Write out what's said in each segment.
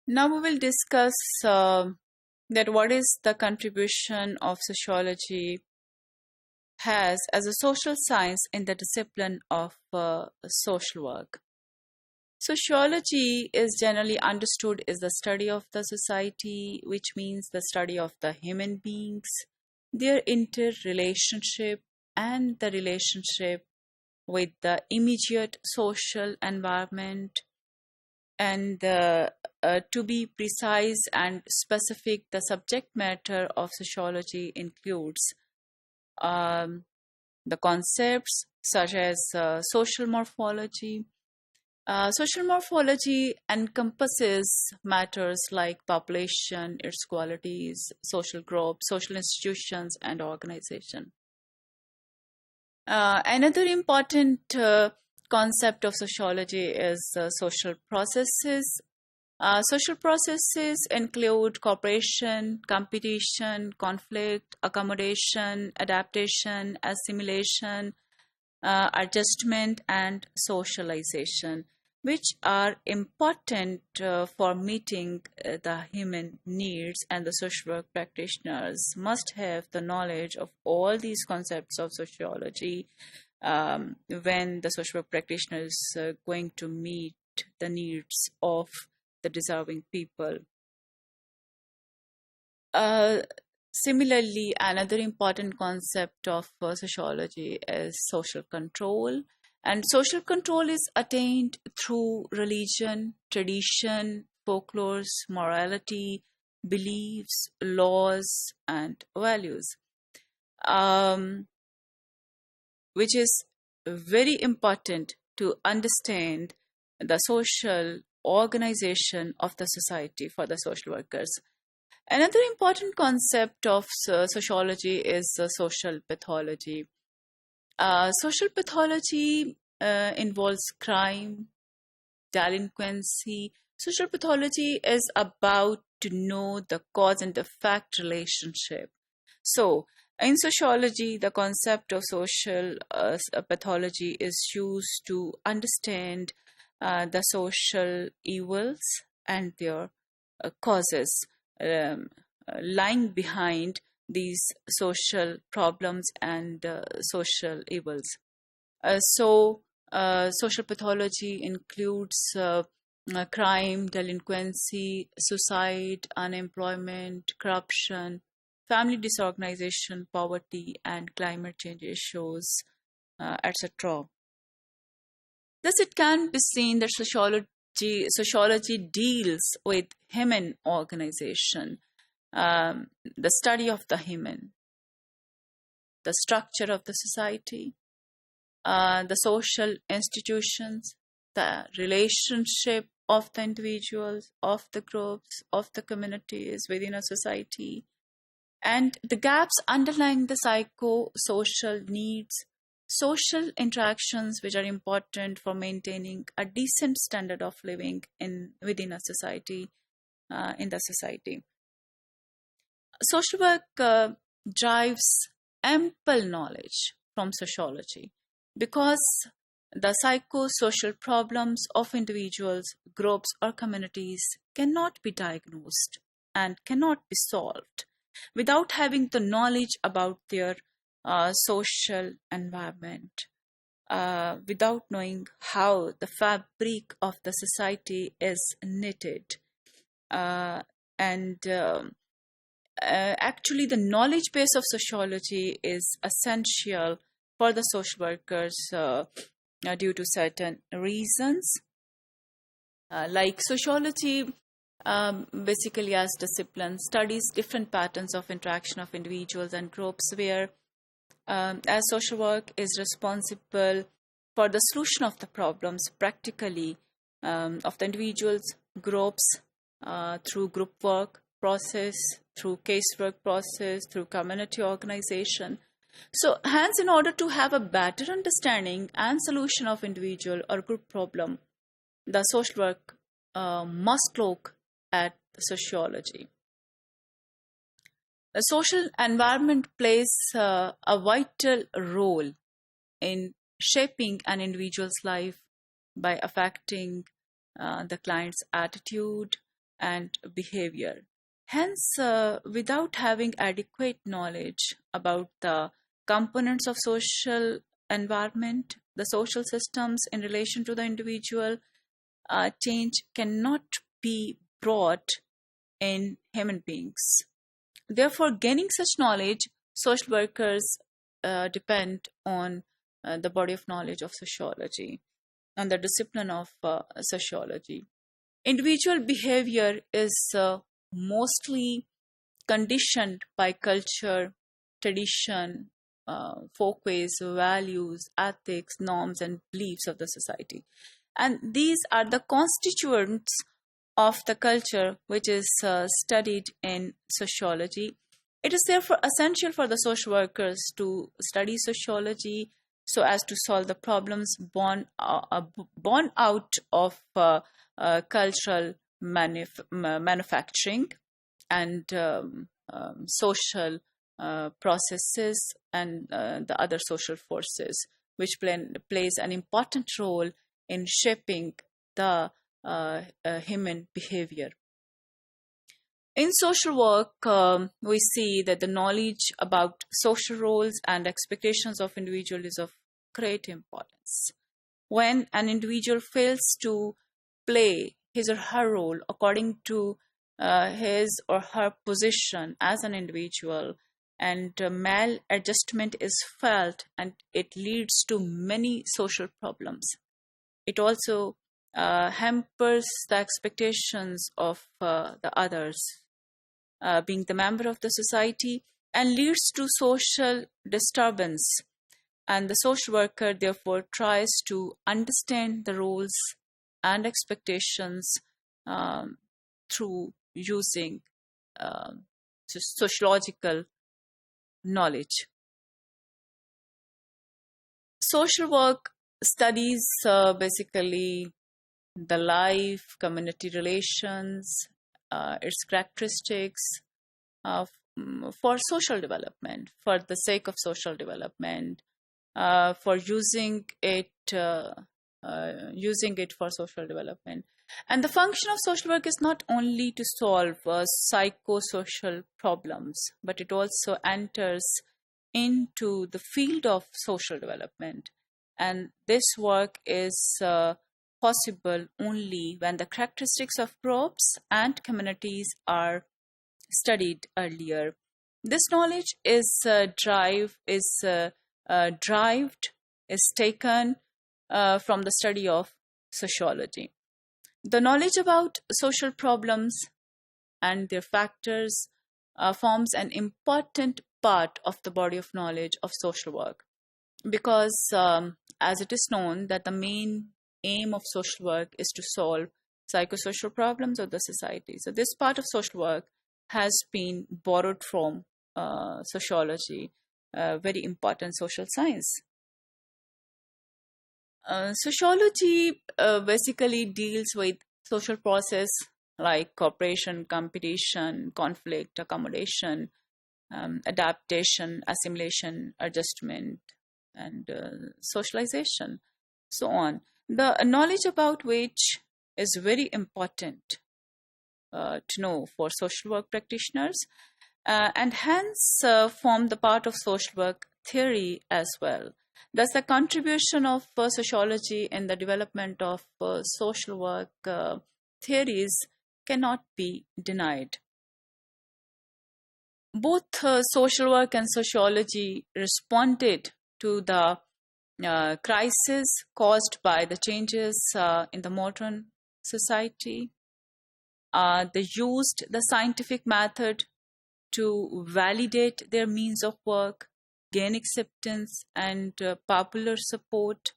Now we will discuss that what is the contribution of sociology has as a social science in the discipline of social work. Sociology is generally understood as the study of the society, which means the study of the human beings, their interrelationship, and the relationship with the immediate social environment. And to be precise and specific, the subject matter of sociology includes the concepts such as social morphology. Social morphology encompasses matters like population, its qualities, social groups, social institutions, and organization. Another important concept of sociology is social processes. Social processes include cooperation, competition, conflict, accommodation, adaptation, assimilation, adjustment, and socialization, which are important for meeting the human needs, and the social work practitioners must have the knowledge of all these concepts of sociology when the social work practitioner is going to meet the needs of the deserving people. Similarly, another important concept of sociology is social control. And social control is attained through religion, tradition, folklores, morality, beliefs, laws, and values, um, which is very important to understand the social organization of the society for the social workers. Another important concept of sociology is social pathology. Social pathology involves crime, delinquency. Social pathology is about to know the cause and effect relationship. So, in sociology, the concept of social pathology is used to understand the social evils and their causes lying behind these social problems and social evils. Social pathology includes crime, delinquency, suicide, unemployment, corruption, family disorganization, poverty, and climate change issues, etc. Thus, it can be seen that sociology deals with human organization, the study of the human, the structure of the society, the social institutions, the relationship of the individuals, of the groups, of the communities within a society, and the gaps underlying the psychosocial needs, social interactions which are important for maintaining a decent standard of living within a society, in the society. Social work drives ample knowledge from sociology because the psychosocial problems of individuals, groups, or communities cannot be diagnosed and cannot be solved without having the knowledge about their social environment, without knowing how the fabric of the society is knitted. And actually, the knowledge base of sociology is essential for the social workers due to certain reasons. Like sociology, basically as discipline, studies different patterns of interaction of individuals and groups, where as social work is responsible for the solution of the problems practically of the individuals, groups, through group work process, through casework process, through community organization. So, hence, in order to have a better understanding and solution of individual or group problem, the social work must look at sociology. The social environment plays a vital role in shaping an individual's life by affecting the client's attitude, and behavior. Hence, without having adequate knowledge about the components of social environment, the social systems in relation to the individual, change cannot be brought in human beings. Therefore, gaining such knowledge, social workers depend on the body of knowledge of sociology and the discipline of sociology. Individual behavior is mostly conditioned by culture, tradition, folkways, values, ethics, norms, and beliefs of the society. And these are the constituents of the culture which is studied in sociology. It is therefore essential for the social workers to study sociology so as to solve the problems born out of cultural manufacturing and social processes and the other social forces, which plays an important role in shaping the human behavior. In social work, we see that the knowledge about social roles and expectations of individuals is of great importance. When an individual fails to play his or her role according to his or her position as an individual, and maladjustment is felt, and it leads to many social problems. It also hampers the expectations of the others, being the member of the society, and leads to social disturbance. And the social worker therefore tries to understand the roles and expectations through using sociological knowledge. Social work studies basically the life, community relations, its characteristics for social development, for the sake of social development, for using it for social development. And the function of social work is not only to solve psychosocial problems, but it also enters into the field of social development. And this work is possible only when the characteristics of groups and communities are studied earlier. This knowledge is taken from the study of sociology. The knowledge about social problems and their factors forms an important part of the body of knowledge of social work, because as it is known that the main aim of social work is to solve psychosocial problems of the society. So this part of social work has been borrowed from sociology, very important social science. Sociology basically deals with social process like cooperation, competition, conflict, accommodation, adaptation, assimilation, adjustment, and socialization, so on. The knowledge about which is very important to know for social work practitioners, and hence form the part of social work theory as well. Thus, the contribution of sociology in the development of social work theories cannot be denied. Both social work and sociology responded to the crisis caused by the changes in the modern society. They used the scientific method to validate their means of work, gain acceptance, and popular support.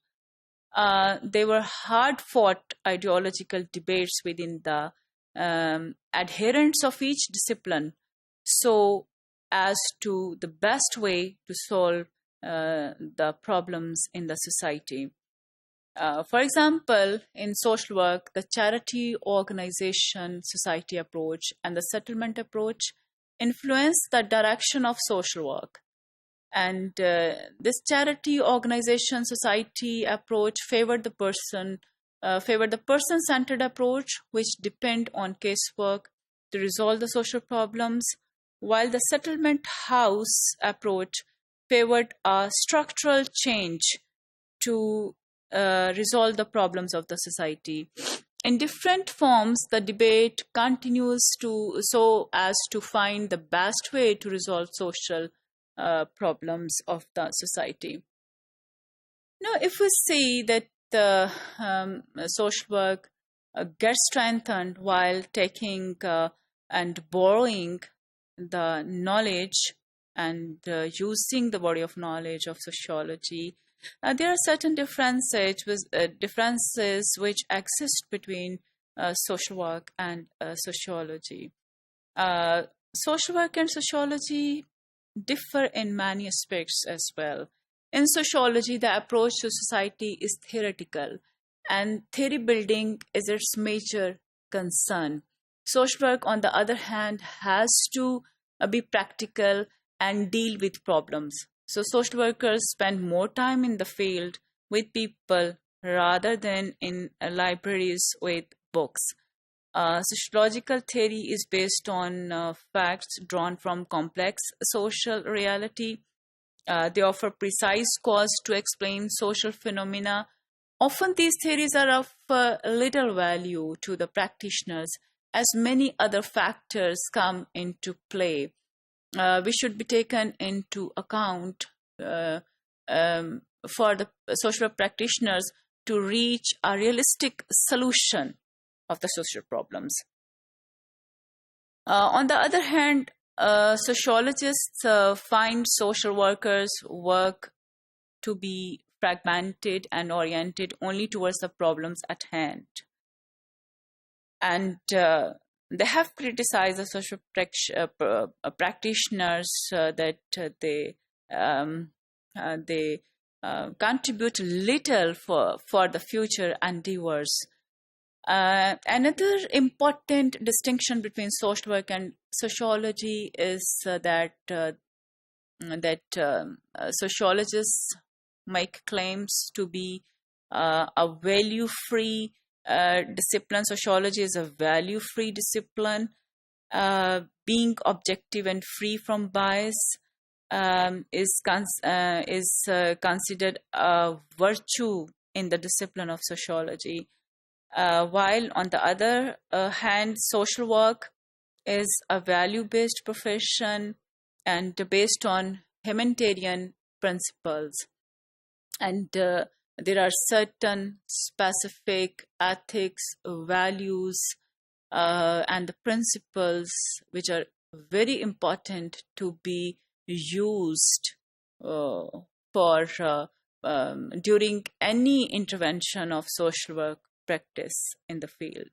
They were hard-fought ideological debates within the adherents of each discipline, so as to the best way to solve the problems in the society. For example, in social work, the charity organization society approach and the settlement approach influence the direction of social work. And this charity organization society approach favored the person favor the person-centered approach, which depend on casework to resolve the social problems, while the settlement house approach favored a structural change to resolve the problems of the society. In different forms, the debate continues to so as to find the best way to resolve social problems of the society. Now, if we see that the social work gets strengthened while taking and borrowing the knowledge and using the body of knowledge of sociology, there are certain differences which exist between social work and sociology. Social work and sociology differ in many aspects as well. In sociology, the approach to society is theoretical, and theory building is its major concern. Social work, on the other hand, has to be practical and deal with problems. So, social workers spend more time in the field with people rather than in libraries with books. Sociological theory is based on facts drawn from complex social reality. They offer precise cause to explain social phenomena. Often these theories are of little value to the practitioners as many other factors come into play. We should be taken into account for the social practitioners to reach a realistic solution of the social problems. On the other hand, sociologists find social workers' work to be fragmented and oriented only towards the problems at hand. And they have criticized the social practitioners that they contribute little for the future endeavors. Another important distinction between social work and sociology is that sociologists make claims to be a value-free discipline. Sociology is a value-free discipline. Being objective and free from bias is considered a virtue in the discipline of sociology. While on the other hand, social work is a value-based profession and based on humanitarian principles. And there are certain specific ethics, values, and the principles which are very important to be used during any intervention of social work practice in the field.